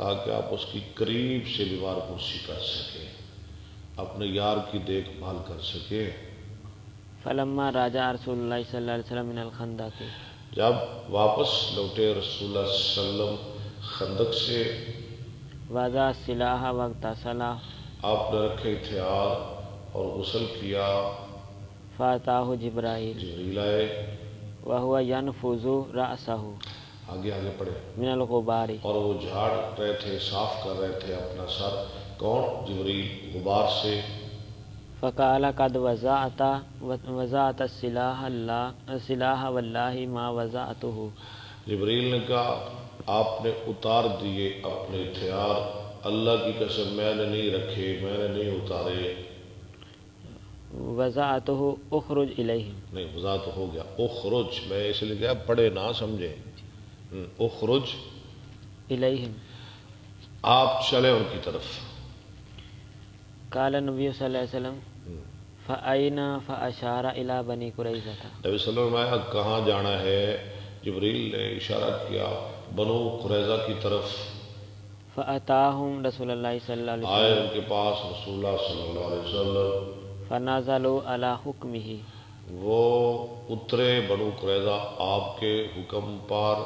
کہا کہ آپ اس کی قریب سے دیوار کرسی کر سکیں، اپنے یار کی دیکھ بھال کر سکیں۔ فلما راجع رسول اللہ صلی اللہ علیہ وسلم من الخندق، جب واپس لوٹے رسول اللہ صلی اللہ علیہ وسلم خندق سے، وضع السلاح واغتسل، آپ نے رکھے ہتھیار اور غسل کیا، فاتاہ جبرائیل جبریل آئے، وہو ینفض رأسہ آگے آگے پڑھے، من الغبار، اور وہ جھاڑ رہے تھے، صاف کر رہے تھے اپنا سر، کون؟ جبریل، غبار سے۔ فقال قد وضعت السلاح واللہ ما وضعتہ، جبریل نے کہا آپ نے اتار دیے اپنے ہتھیار، اللہ کی قسم میں نے نہیں رکھے، میں نے نہیں اتارے۔ وضعتہ اخرج الیہم، نہیں، وضاحت ہو گیا، اخرج، میں اس لیے کہا پڑھے نہ سمجھے، اخرج، الیہم، آپ چلے ان کی طرف۔ قال نبی صلی اللہ علیہ وسلم فأین فأشار الی بنی قریظہ، نبی صلی اللہ علیہ وسلم کہاں جانا ہے؟ جبریل نے اشارہ کیا بنو قریظہ کی طرف۔ فأتاہم رسول اللہ صلی اللہ علیہ آئے وسلم ان کے پاس رسول اللہ صلی اللہ علیہ وسلم، فنزلوا علی حکمہ، وہ اترے بنو قریظہ آپ کے حکم پر،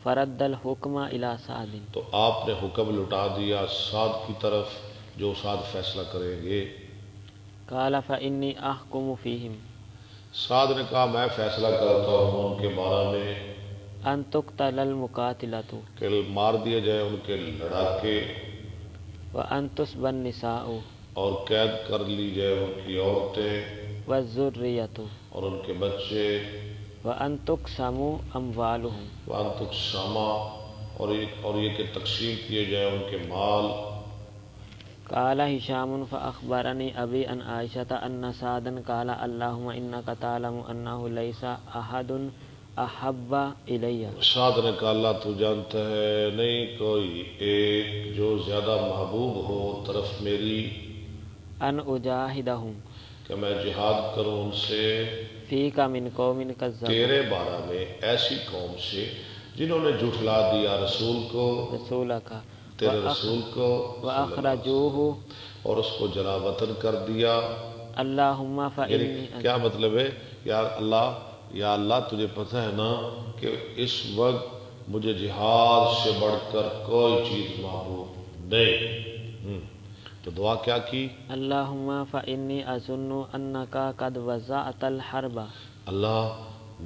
فرد الحکم الی سعد، تو آپ نے حکم لٹا دیا سعد کی طرف، جو سعد فیصلہ کریں گے۔ قال فإنی احکم فیہم، سعد نے کہا میں فیصلہ کرتا ہوں ان کے بارے میں ان تقتل المقاتلۃ کہ مار دیے جائے ان کے لڑاکے، وان تسبى النساء اور قید کر لی جائے ان کی عورتیں والذریۃ اور ان کے بچے، وان تقسم اموالہم، وان تقسما، اور یہ کہ تقسیم کیے جائے ان کے مال۔ قال ہشام فاخبرنی ابی ان عائشۃ ان سعدا قال اللہم انک تعلم انہ لیس احد احب الی، سعد نے کہا اللہ تو جانتا ہے نہیں کوئی ایک جو زیادہ محبوب ہو طرف میری، ان اجاہدہم کہ میں جہاد کروں ان سے، فیک من قوم کذبوا تیرے بارے میں ایسی قوم سے جنہوں نے جھٹلا دیا رسول کو، رسولک تیرے رسول کو، واخرجوہ، اور اس کو جلا وطن کر دیا۔ اللہم یعنی فإنی، کیا مطلب ہے؟ یا اللہ تجھے پتہ ہے نا کہ اس وقت مجھے جہاد سے بڑھ کر کوئی چیز محبوب نہیں۔ تو دعا کیا کی؟ اللہم فإنی اظن انک قد وضعت الحرب اللہ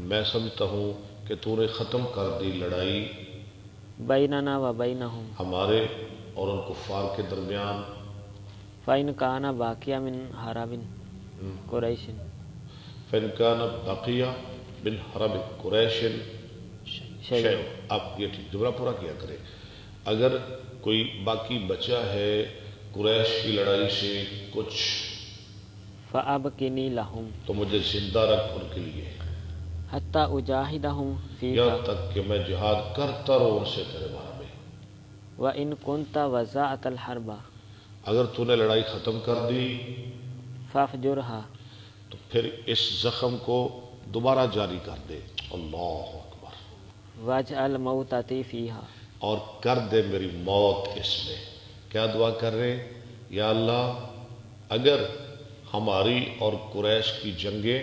میں سمجھتا ہوں کہ تو نے ختم کر دی لڑائی بیننا و بینہم، ہمارے اور ان کفار کے درمیان۔ فإن کان باقیا من حرب قریش فَإِنْ كَانَ بَقِيَ مِنْ حَرَبِ قُرَيْشٍ شَيْءٌ، آپ یہ جملہ پورا کیا کرے، اگر کوئی باقی بچا ہے قریش کی لڑائی سے کچھ، فأبقنی لہم تو مجھے زندہ رکھ ان کے لیے، حتی اجاہدہم فیک، یہاں تک کہ میں جہاد کرتا رہوں ان سے تیرے بارے میں۔ وإن کنت وضعت الحرب اگر تو نے لڑائی ختم کر دی فافجرہا، تو پھر اس زخم کو دوبارہ جاری کر دے، اللہ اکبر، واجعل موتتی فیہا، اور کر دے میری موت اس میں۔ کیا دعا کر رہے ہیں؟ یا اللہ اگر ہماری اور قریش کی جنگیں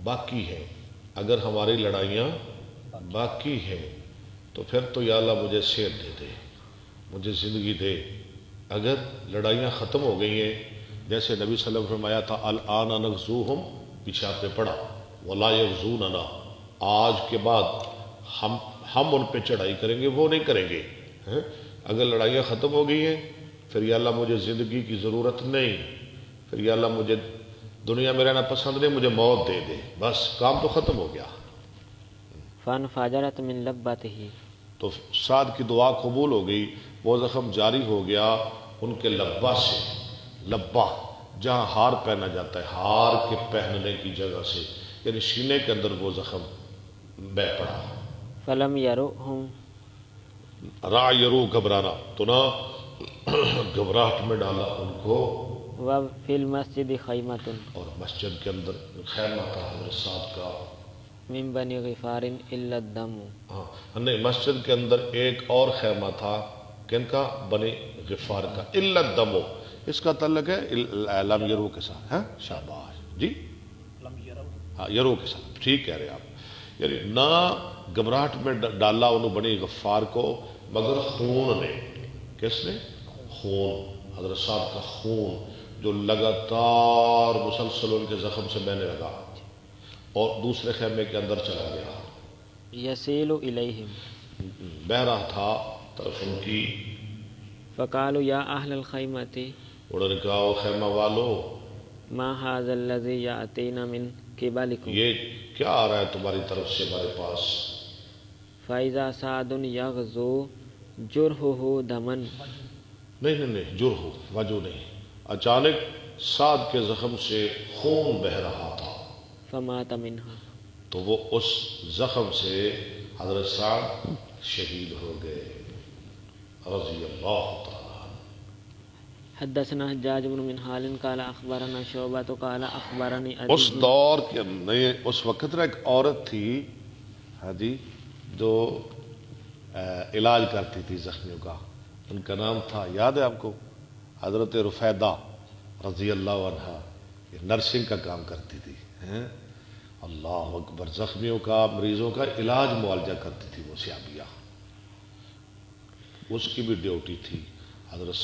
باقی ہیں، اگر ہماری لڑائیاں باقی ہیں تو پھر تو یا اللہ مجھے صحت دے دے، مجھے زندگی دے۔ اگر لڑائیاں ختم ہو گئی ہیں، جیسے نبی صلی اللہ علیہ وسلم فرمایا تھا الآن نغزوہم، پیچھے آپ نے پڑھا ولا یغزوننا، آج کے بعد ہم ان پہ چڑھائی کریں گے، وہ نہیں کریں گے۔ اگر لڑائیاں ختم ہو گئی ہیں پھر یا اللہ مجھے زندگی کی ضرورت نہیں، پھر یا اللہ مجھے دنیا میں رہنا پسند نہیں، مجھے موت دے دے، بس کام تو ختم ہو گیا۔ فانفجرت من لبتہ، تو سعد کی دعا قبول ہو گئی، وہ زخم جاری ہو گیا ان کے لبہ سے، لبہ جہاں ہار پہنا جاتا ہے، ہار کے پہننے کی جگہ سے، یعنی سینے کے اندر وہ زخم بہ پڑا۔ فلم یرؤہم، را یرو گھبرانا، تو نہ گھبراہٹ میں ڈالا ان کو۔ وفی المسجد خیمۃ، اور مسجد کے اندر خیمہ تھا حضرت سعد کا، من بنی غفار الا الدم، ہاں نہیں، مسجد کے اندر ایک اور خیمہ تھا کن کا؟ بنی غفار کا. الا الدم، اس کا تعلق ہے لم یرو کے ساتھ. ہاں شاباش جی، ہاں یرو کے ساتھ ٹھیک کہہ رہے آپ. یعنی نہ گھبراہٹ میں ڈالا انہوں بنی غفار کو، مگر خون نے. کس نے؟ خون. حضرت صاحب کا خون جو لگاتار مسلسل ان کے زخم سے بہنے لگا اور دوسرے خیمے کے اندر چلا گیا. یسیل الیہم، بہ رہا تھا طرف ان کی. فقالوا یا اہل الخیمۃ، انہوں نے کہا او خیمہ والو، ما ھذا الذی یاتینا من قبلکم، یہ کیا آ رہا ہے تمہاری طرف سے ہمارے پاس؟ فاذا سعد یغزو جرحہ دمن، نہیں جرح وجہ نہیں، اچانک سعد کے زخم سے خون بہ رہا تھا، فمات منہا، تو وہ اس زخم سے حضرت سعد شہید ہو گئے رضی اللہ تعالی. حدثنا حجاج بن منہال قال اخبرنا شعبۃ قال اخبرنی اس ابی. دور کے اس وقت ایک عورت تھی ہاں جی جو علاج کرتی تھی زخمیوں کا، ان کا نام تھا، یاد ہے آپ کو؟ حضرت رفیدہ رضی اللہ عنہ. یہ نرسنگ کا کام کرتی تھی. اللہ اکبر، زخمیوں کا مریضوں کا علاج معالجہ کرتی تھی وہ سیابیہ. اس کی بھی ڈیوٹی تھی. حضرت